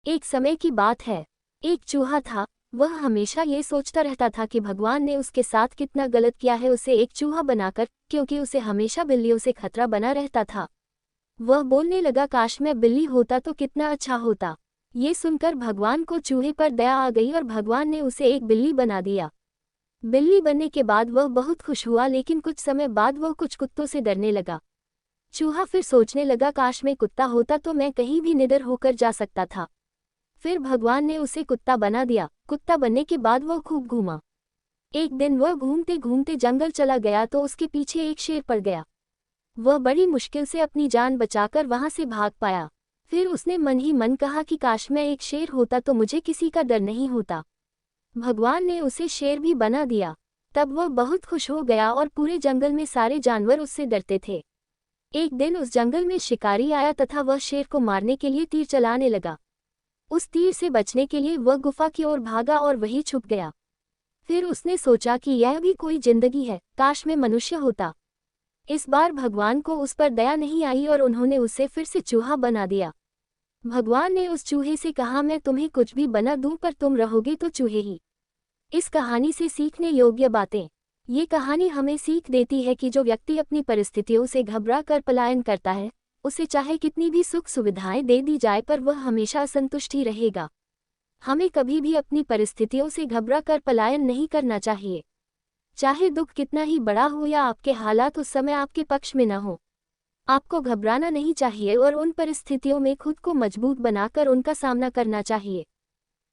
एक समय की बात है। एक चूहा था। वह हमेशा ये सोचता रहता था कि भगवान ने उसके साथ कितना गलत किया है उसे एक चूहा बनाकर, क्योंकि उसे हमेशा बिल्लियों से खतरा बना रहता था। वह बोलने लगा, काश मैं बिल्ली होता तो कितना अच्छा होता। ये सुनकर भगवान को चूहे पर दया आ गई और भगवान ने उसे एक बिल्ली बना दिया। बिल्ली बनने के बाद वह बहुत खुश हुआ, लेकिन कुछ समय बाद वह कुछ कुत्तों से डरने लगा। चूहा फिर सोचने लगा, काश मैं कुत्ता होता तो मैं कहीं भी निडर होकर जा सकता था। फिर भगवान ने उसे कुत्ता बना दिया। कुत्ता बनने के बाद वह खूब घूमा। एक दिन वह घूमते घूमते जंगल चला गया तो उसके पीछे एक शेर पड़ गया। वह बड़ी मुश्किल से अपनी जान बचाकर वहां से भाग पाया। फिर उसने मन ही मन कहा कि काश मैं एक शेर होता तो मुझे किसी का डर नहीं होता। भगवान ने उसे शेर भी बना दिया। तब वह बहुत खुश हो गया और पूरे जंगल में सारे जानवर उससे डरते थे। एक दिन उस जंगल में शिकारी आया तथा वह शेर को मारने के लिए तीर चलाने लगा। उस तीर से बचने के लिए वह गुफा की ओर भागा और वहीं छुप गया। फिर उसने सोचा कि यह भी कोई जिंदगी है, काश मैं मनुष्य होता। इस बार भगवान को उस पर दया नहीं आई और उन्होंने उसे फिर से चूहा बना दिया। भगवान ने उस चूहे से कहा, मैं तुम्हें कुछ भी बना दूं पर तुम रहोगे तो चूहे ही। इस कहानी से सीखने योग्य बातें। ये कहानी हमें सीख देती है कि जो व्यक्ति अपनी परिस्थितियों से घबरा कर पलायन करता है, उसे चाहे कितनी भी सुख सुविधाएं दे दी जाए पर वह हमेशा असंतुष्ट ही रहेगा। हमें कभी भी अपनी परिस्थितियों से घबरा कर पलायन नहीं करना चाहिए। चाहे दुख कितना ही बड़ा हो या आपके हालात उस समय आपके पक्ष में न हो, आपको घबराना नहीं चाहिए और उन परिस्थितियों में खुद को मजबूत बनाकर उनका सामना करना चाहिए।